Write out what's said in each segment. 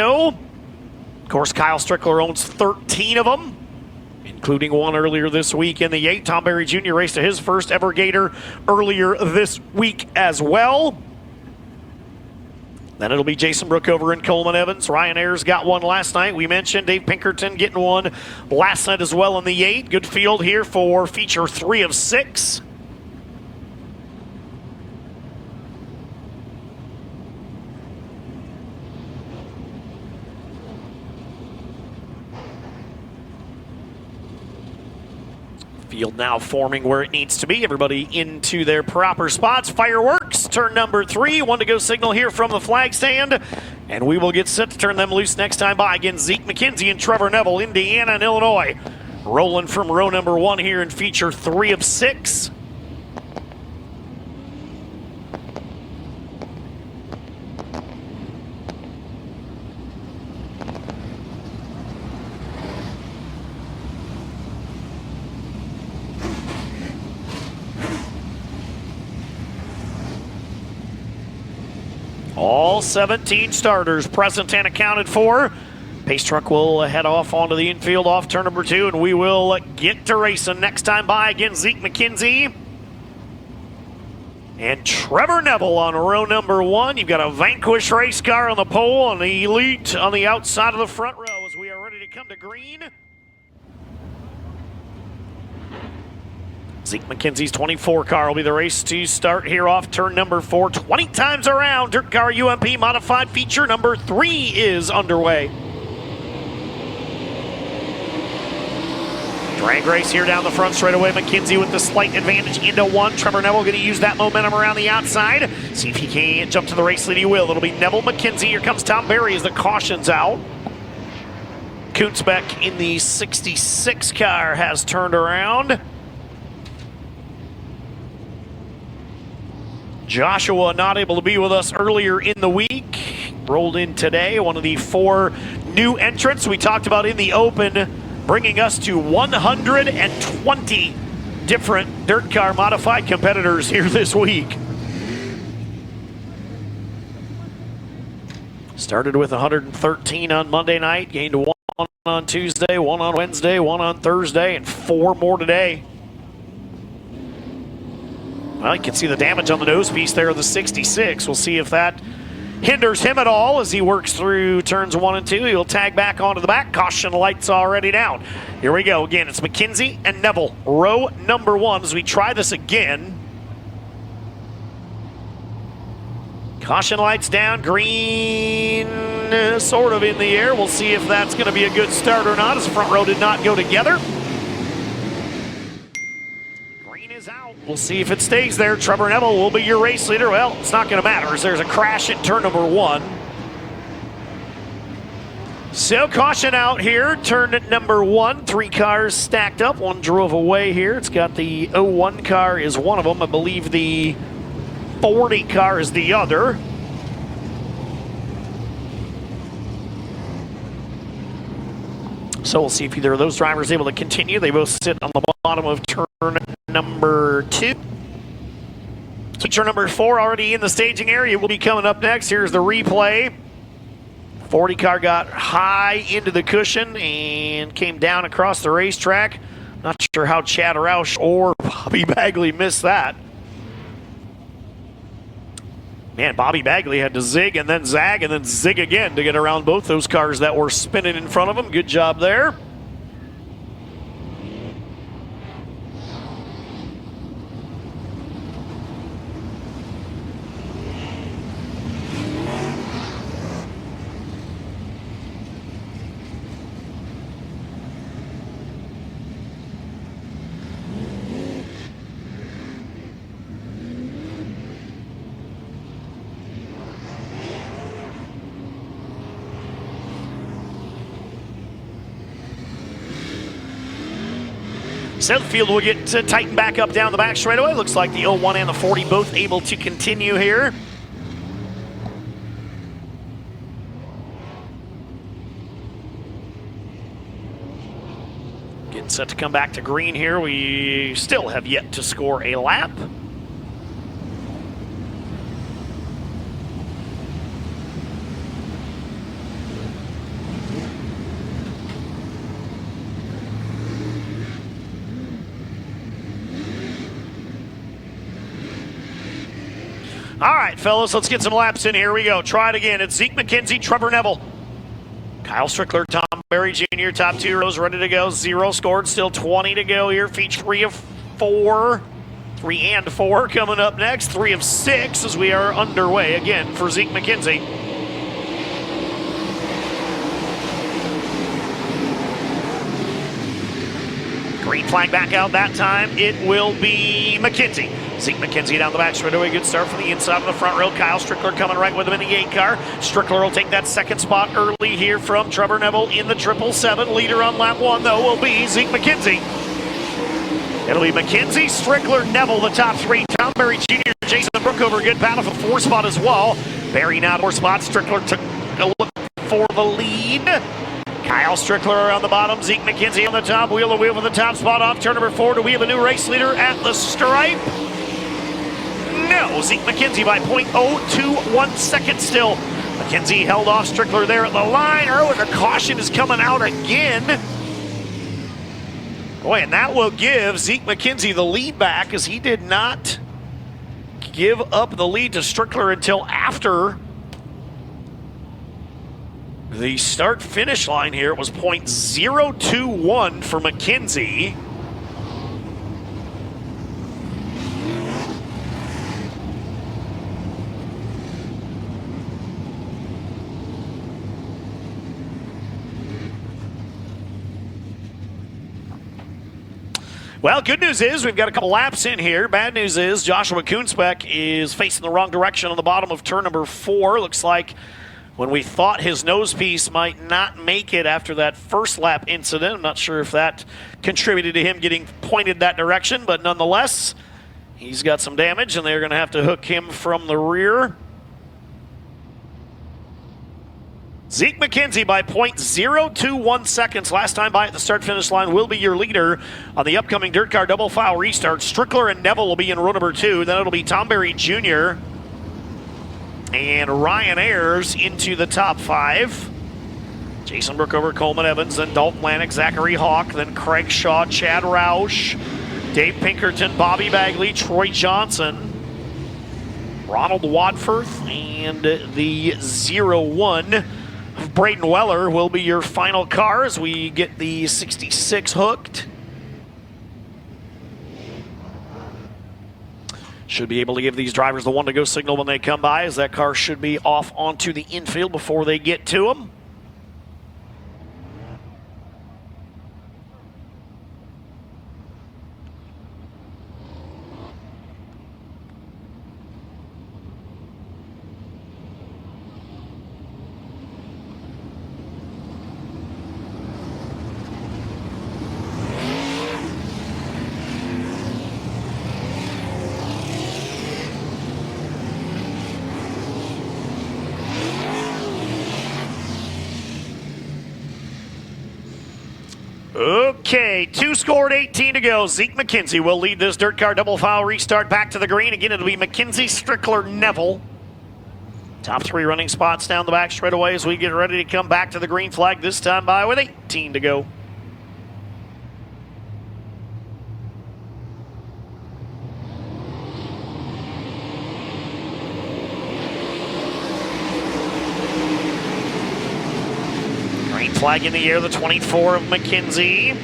Of course, Kyle Strickler owns 13 of them, including one earlier this week in the 8. Tom Berry Jr. raced to his first ever Gator earlier this week as well. Then it'll be Jason Brookover and Coleman Evans. Ryan Ayers got one last night. We mentioned Dave Pinkerton getting one last night as well in the 8. Good field here for feature 3 of 6. Field now forming where it needs to be. Everybody into their proper spots. Fireworks, turn number 3. 1 to go signal here from the flag stand. And we will get set to turn them loose next time by. Again, Zeke McKenzie and Trevor Neville, Indiana and Illinois. Rolling from row number 1 here in feature 3 of 6. All 17 starters present and accounted for. Pace truck will head off onto the infield off turn number 2, and we will get to racing next time by. Again, Zeke McKenzie and Trevor Neville on row number 1. You've got a Vanquish race car on the pole and the Elite on the outside of the front row as we are ready to come to green. Zeke McKenzie's 24 car will be the race to start here off turn number 4. 20 times around. Dirt Car UMP Modified feature number 3 is underway. Drag race here down the front straightaway. McKenzie with the slight advantage into 1. Trevor Neville going to use that momentum around the outside. See if he can't jump to the race lead. He will. It'll be Neville McKenzie. Here comes Tom Berry as the caution's out. Kuntzbeck in the 66 car has turned around. Joshua not able to be with us earlier in the week. Rolled in today, one of the 4 new entrants we talked about in the open, bringing us to 120 different Dirt Car Modified competitors here this week. Started with 113 on Monday night, gained 1 on Tuesday, 1 on Wednesday, 1 on Thursday, and 4 more today. Well, you can see the damage on the nose piece there of the 66. We'll see if that hinders him at all as he works through turns 1 and 2. He'll tag back onto the back. Caution lights already down. Here we go. Again, it's McKenzie and Neville. Row number 1 as we try this again. Caution lights down. Green sort of in the air. We'll see if that's going to be a good start or not as the front row did not go together. Out. We'll see if it stays there. Trevor Neville will be your race leader. Well, it's not going to matter as there's a crash at turn number 1. So caution out here. Turn at number 1. 3 cars stacked up. 1 drove away here. It's got the 01 car is one of them. I believe the 40 car is the other. So we'll see if either of those drivers is able to continue. They both sit on the bottom of turn number 2. Feature number 4 already in the staging area will be coming up next. Here's the replay. 40 car got high into the cushion and came down across the racetrack. Not sure how Chad Roush or Bobby Bagley missed that. Man, Bobby Bagley had to zig and then zag and then zig again to get around both those cars that were spinning in front of him. Good job there. So the field will get to tighten back up down the back straightaway. Looks like the 01 and the 40 both able to continue here. Getting set to come back to green here. We still have yet to score a lap. All right, fellas, let's get some laps in. Here we go. Try it again. It's Zeke McKenzie, Trevor Neville, Kyle Strickler, Tom Berry Jr., top 2 rows ready to go. 0 scored, still 20 to go here. Feature 3 of 4. 3 and 4 coming up next. 3 of 6 as we are underway again for Zeke McKenzie. Green flag back out that time. It will be McKenzie. Zeke McKenzie down the back straightaway. Good start from the inside of the front row. Kyle Strickler coming right with him in the 8 car. Strickler will take that second spot early here from Trevor Neville in the 777. Leader on lap 1, though, will be Zeke McKenzie. It'll be McKenzie, Strickler, Neville, the top 3. Tom Berry Jr., Jason Brookover, good battle for the 4 spot as well. Berry now 4 spots. Strickler took a look for the lead. Kyle Strickler on the bottom, Zeke McKenzie on the top. Wheel to wheel for the top spot off turn number 4. Do we have a new race leader at the stripe? No, Zeke McKenzie by 0.021 seconds still. McKenzie held off Strickler there at the line. Oh, and the caution is coming out again. Boy, and that will give Zeke McKenzie the lead back, as he did not give up the lead to Strickler until after the start-finish line here. It was 0.021 for McKenzie. Well, good news is we've got a couple laps in here. Bad news is Joshua Koonsbeck is facing the wrong direction on the bottom of turn number 4. Looks like when we thought his nose piece might not make it after that first lap incident. I'm not sure if that contributed to him getting pointed that direction, but nonetheless, he's got some damage, and they're going to have to hook him from the rear. Zeke McKenzie by 0.021 seconds. Last time by at the start-finish line will be your leader on the upcoming Dirt Car Double File restart. Strickler and Neville will be in row number 2. Then it'll be Tom Berry Jr. and Ryan Ayers into the top 5. Jason Brookover, Coleman Evans, then Dalton Lanik, Zachary Hawk, then Craig Shaw, Chad Roush, Dave Pinkerton, Bobby Bagley, Troy Johnson, Ronald Wadforth, and the 0-1 of Braden Weller will be your final car as we get the 66 hooked. Should be able to give these drivers the 1-to-go signal when they come by, as that car should be off onto the infield before they get to them. Okay, 2 scored, 18 to go. Zeke McKenzie will lead this Dirt Car Double File restart back to the green. Again, it'll be McKenzie, Strickler, Neville. Top 3 running spots down the back straight away as we get ready to come back to the green flag, this time by with 18 to go. Green flag in the air, the 24 of McKenzie.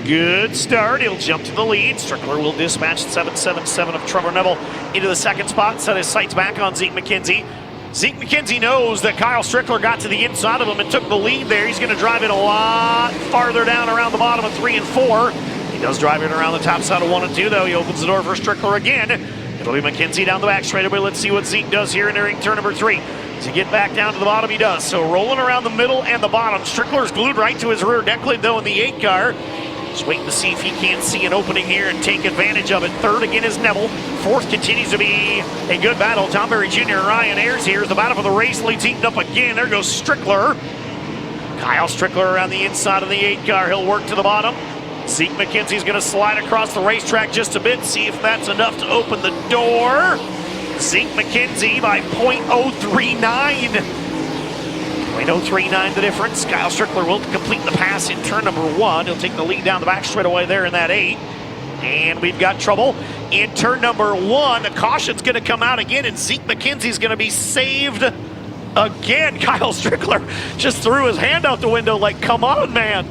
Good start. He'll jump to the lead. Strickler will dispatch 777 of Trevor Neville into the second spot. Set his sights back on Zeke McKenzie. Zeke McKenzie knows that Kyle Strickler got to the inside of him and took the lead there. He's going to drive it a lot farther down around the bottom of 3 and 4. He does drive it around the top side of 1 and 2, though. He opens the door for Strickler again. It'll be McKenzie down the back straightaway. Let's see what Zeke does here entering turn number 3. To get back down to the bottom, he does. So rolling around the middle and the bottom. Strickler's glued right to his rear deck lid, though, in the 8 car. Just waiting to see if he can't see an opening here and take advantage of it. Third again is Neville. Fourth continues to be a good battle. Tom Berry Jr. and Ryan Ayers here as the battle for the race leads heating up again. There goes Strickler. Kyle Strickler around the inside of the 8 car. He'll work to the bottom. Zeke McKenzie's going to slide across the racetrack just a bit, see if that's enough to open the door. Zeke McKenzie by 0.039. 0.039 the difference. Kyle Strickler will complete the pass in turn number 1. He'll take the lead down the back straight away there in that 8. And we've got trouble in turn number 1. The caution's going to come out again, and Zeke McKenzie's going to be saved again. Kyle Strickler just threw his hand out the window like, come on, man.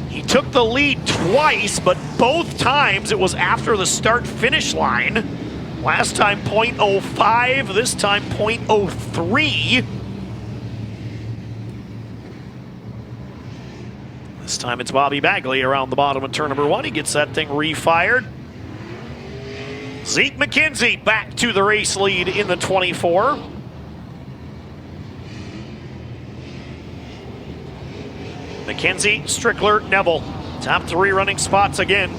He took the lead twice, but both times it was after the start-finish line. Last time 0.05, this time 0.03. This time it's Bobby Bagley around the bottom of turn number 1. He gets that thing refired. Zeke McKenzie back to the race lead in the 24. McKenzie, Strickler, Neville. Top 3 running spots again.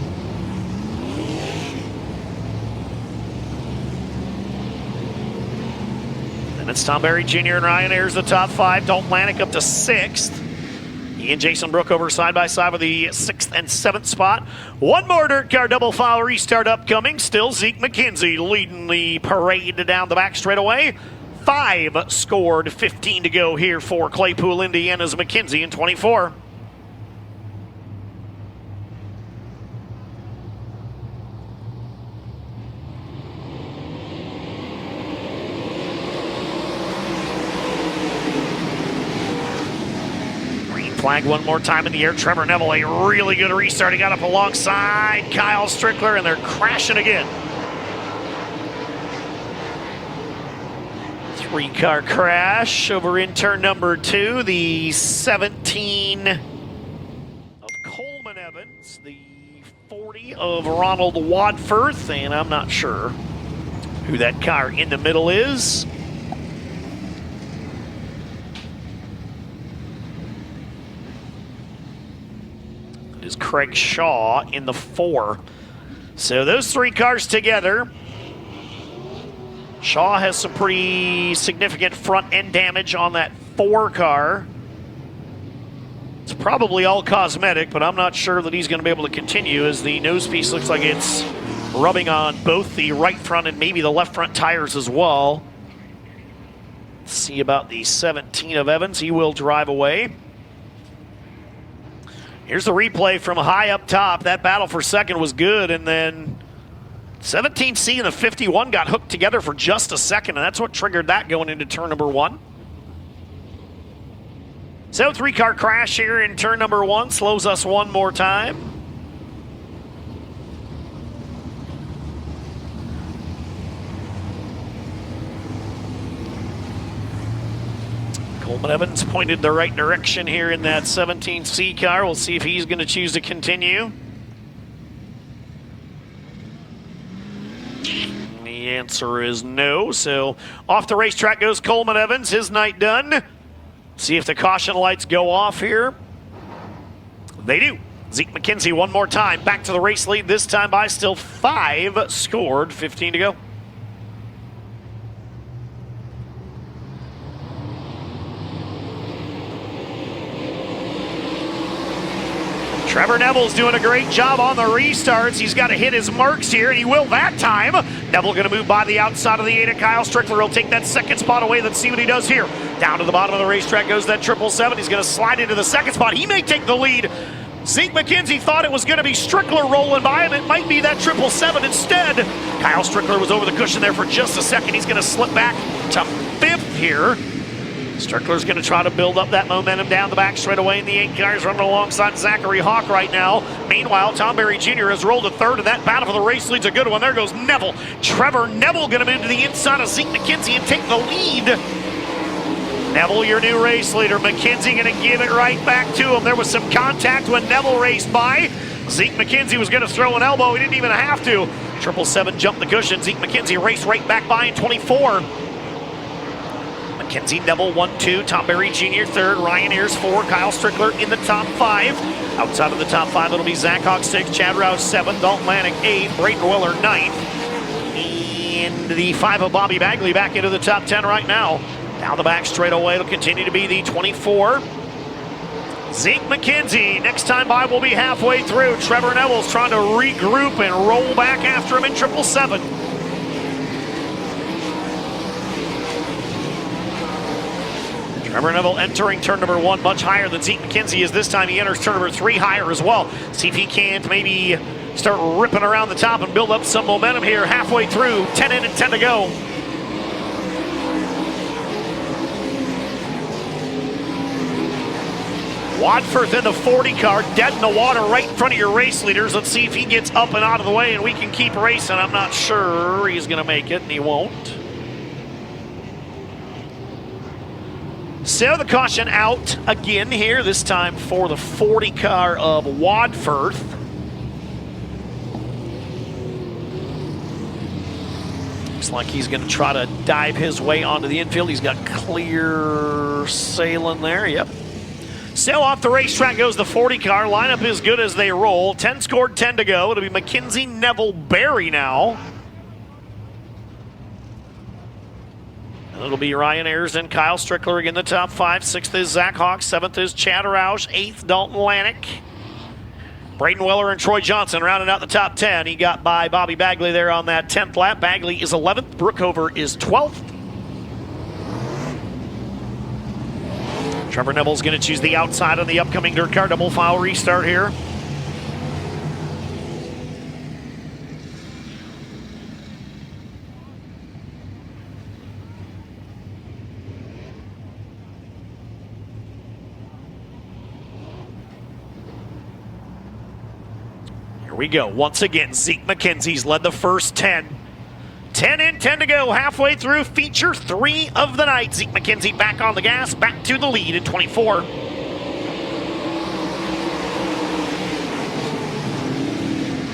Then it's Tom Berry Jr. and Ryan Ayers, the top 5. Dalton Lanik up to 6th. He and Jason Brookover side by side with the 6th and 7th spot. One more dirt car double file restart upcoming. Still Zeke McKenzie leading the parade down the back straightaway. 5 scored, 15 to go here for Claypool, Indiana's McKenzie in 24. Flag one more time in the air. Trevor Neville, a really good restart. He got up alongside Kyle Strickler, and they're crashing again. 3-car crash over in turn number 2. The 17 of Coleman Evans, the 40 of Ronald Wadforth, and I'm not sure who that car in the middle is. Is Craig Shaw in the 4. So those 3 cars together. Shaw has some pretty significant front end damage on that 4 car. It's probably all cosmetic, but I'm not sure that he's going to be able to continue, as the nose piece looks like it's rubbing on both the right front and maybe the left front tires as well. Let's see about the 17 of Evans. He will drive away. Here's the replay from high up top. That battle for second was good, and then 17C and the 51 got hooked together for just a second, and that's what triggered that going into turn number 1. So 3-car crash here in turn number 1 slows us one more time. Coleman Evans pointed the right direction here in that 17C car. We'll see if he's going to choose to continue. The answer is no. So off the racetrack goes Coleman Evans. His night done. See if the caution lights go off here. They do. Zeke McKenzie one more time. Back to the race lead, this time by still 5 scored, 15 to go. Trevor Neville's doing a great job on the restarts. He's got to hit his marks here, and he will that time. Neville going to move by the outside of the 8 of Kyle Strickler. He'll take that second spot away. Let's see what he does here. Down to the bottom of the racetrack goes that 777. He's going to slide into the second spot. He may take the lead. Zeke McKenzie thought it was going to be Strickler rolling by him. It might be that 777 instead. Kyle Strickler was over the cushion there for just a second. He's going to slip back to 5th here. Strickler's going to try to build up that momentum down the back straight away, and the 8 guys running alongside Zachary Hawk right now. Meanwhile, Tom Berry Jr. has rolled to 3rd, and that battle for the race lead's a good one. There goes Neville. Trevor Neville going to move to the inside of Zeke McKenzie and take the lead. Neville, your new race leader. McKenzie going to give it right back to him. There was some contact when Neville raced by. Zeke McKenzie was going to throw an elbow. He didn't even have to. 777 jumped the cushion. Zeke McKenzie raced right back by in 24. McKenzie, Neville 1-2, Tom Berry Jr. 3rd, Ryan Ayers 4, Kyle Strickler in the top 5. Outside of the top 5, it'll be Zach Hawk 6, Chad Rouse 7, Dalton Lanik 8, Brayton Weller 9th. And the 5 of Bobby Bagley back into the top 10 right now. Down the back straightaway, it'll continue to be the 24. Zeke McKenzie, next time by will be halfway through. Trevor Neville's trying to regroup and roll back after him in 777. Trevor Neville entering turn number 1 much higher than Zeke McKenzie is this time. He enters turn number 3 higher as well. See if he can't maybe start ripping around the top and build up some momentum here halfway through. 10 in and 10 to go. Wadforth in the 40 car, dead in the water right in front of your race leaders. Let's see if he gets up and out of the way and we can keep racing. I'm not sure he's going to make it, and he won't. So the caution out again here, this time for the 40 car of Wadforth. Looks like he's going to try to dive his way onto the infield. He's got clear sailing there, yep. So off the racetrack goes the 40 car. Lineup is good as they roll. 10 scored, 10 to go. It'll be Mackenzie, Neville, Barry now. And it'll be Ryan Ayers and Kyle Strickler again, the top 5. 6th is Zach Hawk. 7th is Chad Roush. 8th, Dalton Lanik. Braden Weller and Troy Johnson rounding out the top 10. He got by Bobby Bagley there on that 10th lap. Bagley is 11th. Brookover is 12th. Trevor Neville's going to choose the outside on the upcoming dirt car. Double file restart here. Here we go. Once again, Zeke McKenzie's led the first 10. 10 in, 10 to go, halfway through feature 3 of the night. Zeke McKenzie back on the gas, back to the lead in 24.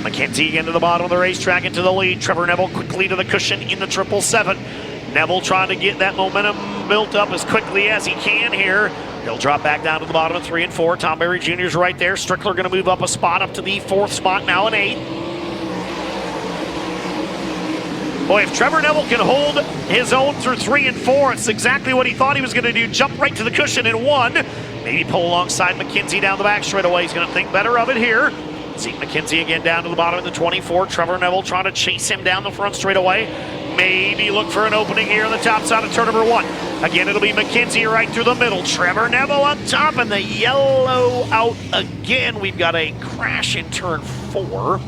McKenzie again to the bottom of the racetrack into the lead. Trevor Neville quickly to the cushion in the 777. Neville trying to get that momentum built up as quickly as he can here. He'll drop back down to the bottom of 3 and 4. Tom Berry Jr. is right there. Strickler going to move up a spot up to the 4th spot, now in 8th. Boy, if Trevor Neville can hold his own through 3 and 4, it's exactly what he thought he was going to do. Jump right to the cushion in 1. Maybe pull alongside McKenzie down the back straightaway. He's going to think better of it here. Zeke McKenzie again down to the bottom of the 24. Trevor Neville trying to chase him down the front straightaway. Maybe look for an opening here on the top side of turn number 1. Again, it'll be McKenzie right through the middle. Trevor Neville up top and the yellow out again. We've got a crash in turn 4.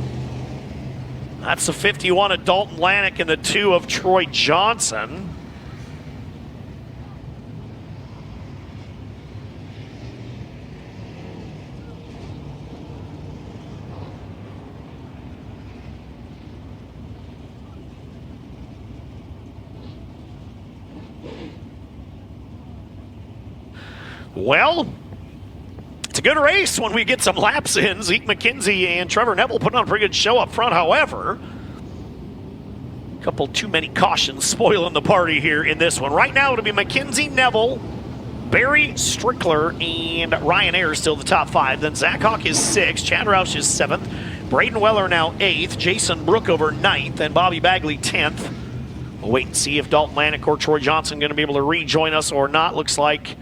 That's the 51 of Dalton Lanik and the 2 of Troy Johnson. Well, it's a good race when we get some laps in. Zeke McKenzie and Trevor Neville putting on a pretty good show up front. However, a couple too many cautions spoiling the party here in this one. Right now it'll be McKenzie, Neville, Barry, Strickler, and Ryan Ayers still the top 5. Then Zach Hawk is 6th, Chad Roush is 7th, Braden Weller now 8th, Jason Brookover 9th, and Bobby Bagley 10th. We'll wait and see if Dalton Lanik or Troy Johnson going to be able to rejoin us or not. Looks like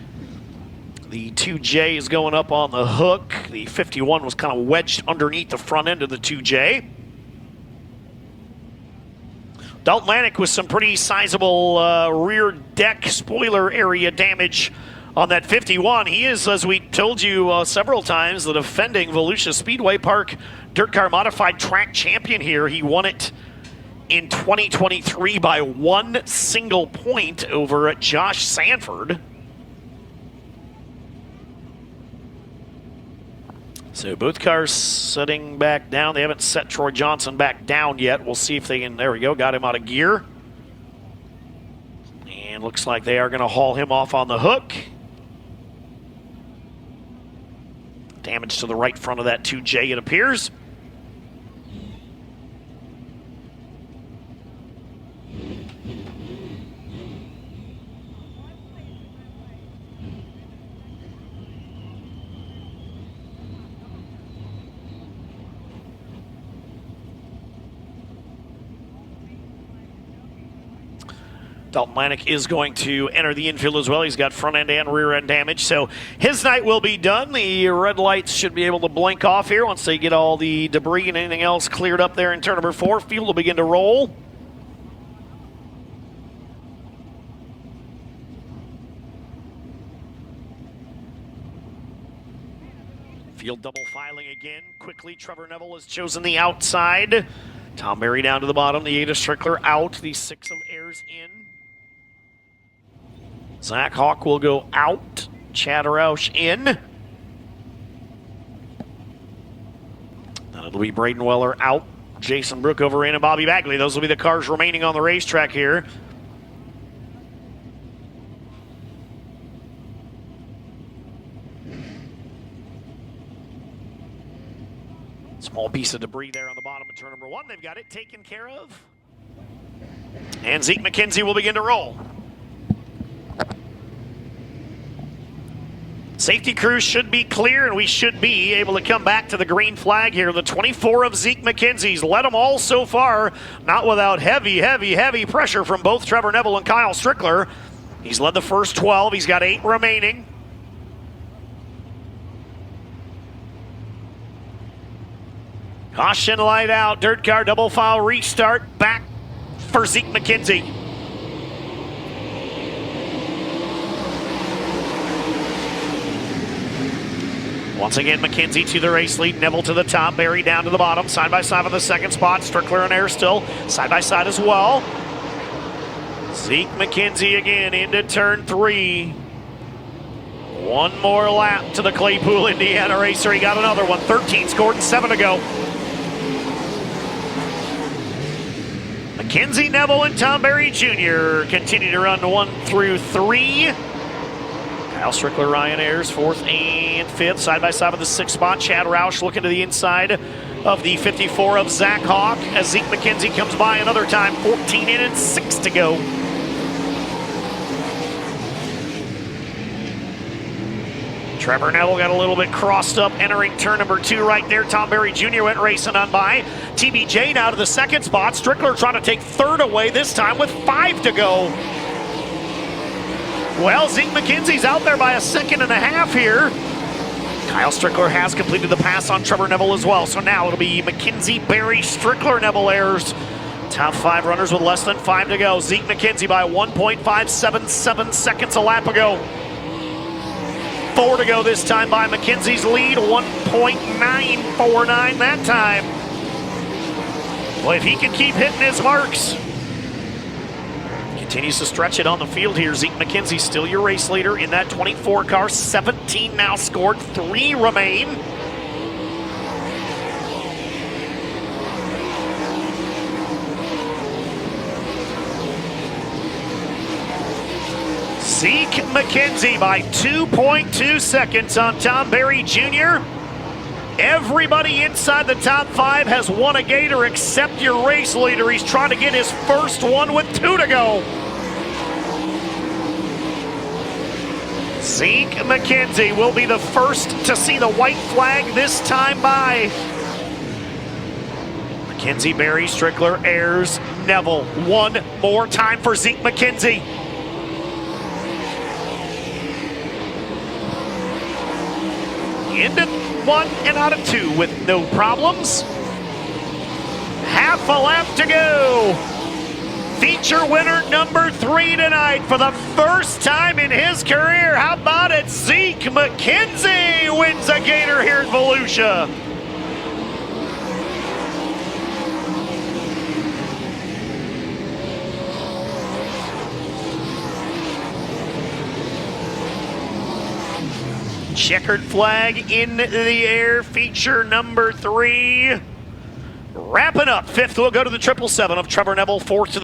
the 2J is going up on the hook. The 51 was kind of wedged underneath the front end of the 2J. Dalton Lanik with some pretty sizable rear deck spoiler area damage on that 51. He is, as we told you several times, the defending Volusia Speedway Park Dirt Car Modified Track champion here. He won it in 2023 by 1 single point over Josh Sanford. So both cars sitting back down. They haven't set Troy Johnson back down yet. We'll see if they can, there we go, got him out of gear. And looks like they are going to haul him off on the hook. Damage to the right front of that 2J, it appears. Dalton Lanik is going to enter the infield as well. He's got front end and rear end damage, so his night will be done. The red lights should be able to blink off here once they get all the debris and anything else cleared up there in turn number 4. Field will begin to roll. Field double filing again. Quickly, Trevor Neville has chosen the outside. Tom Berry down to the bottom. The 8 of Strickler out. The 6 of Ayers in. Zach Hawk will go out. Chad Roush in. Then it'll be Braden Weller out. Jason Brookover in and Bobby Bagley. Those will be the cars remaining on the racetrack here. Small piece of debris there on the bottom of turn number 1. They've got it taken care of. And Zeke McKenzie will begin to roll. Safety crews should be clear, and we should be able to come back to the green flag here. The 24 of Zeke McKenzie's led them all so far, not without heavy pressure from both Trevor Neville and Kyle Strickler. He's led the first 12. He's got 8 remaining. Caution light out. Dirt car double file restart. Back for Zeke McKenzie. Once again, McKenzie to the race lead. Neville to the top. Berry down to the bottom. Side by side on the second spot. Strickler and Ayers still side by side as well. Zeke McKenzie again into turn 3. One more lap to the Claypool, Indiana racer. He got another one. 13 scored and 7 to go. McKenzie, Neville, and Tom Berry Jr. continue to run 1 through 3. Kyle Strickler, Ryan Ayers, 4th and 5th. Side by side with the 6th spot. Chad Roush looking to the inside of the 54 of Zach Hawk as Zeke McKenzie comes by another time. 14 in and 6 to go. Trevor Neville got a little bit crossed up entering turn number 2 right there. Tom Berry Jr. went racing on by. TBJ now to the 2nd spot. Strickler trying to take 3rd away this time with 5 to go. Well, Zeke McKenzie's out there by a 1.5 seconds here. Kyle Strickler has completed the pass on Trevor Neville as well. So now it'll be McKenzie, Berry, Strickler, Neville, Ayers. Top 5 runners with less than 5 to go. Zeke McKenzie by 1.577 seconds a lap ago. 4 to go this time by McKenzie's lead, 1.949 that time. Well, if he can keep hitting his marks. Continues to stretch it on the field here. Zeke McKenzie still your race leader in that 24 car. 17 now scored, 3 remain. Zeke McKenzie by 2.2 seconds on Tom Berry Jr. Everybody inside the top 5 has won a Gator except your race leader. He's trying to get his first one with 2 to go. Zeke McKenzie will be the first to see the white flag this time by. McKenzie, Berry, Strickler, Ayers, Neville. One more time for Zeke McKenzie. Into 1 and out of 2 with no problems. Half a lap to go. Feature winner number 3 tonight for the first time in his career. How about it? Zeke McKenzie wins a Gator here at Volusia. Checkered flag in the air, feature number 3. Wrapping up, 5th will go to the 777 of Trevor Neville, 4th to the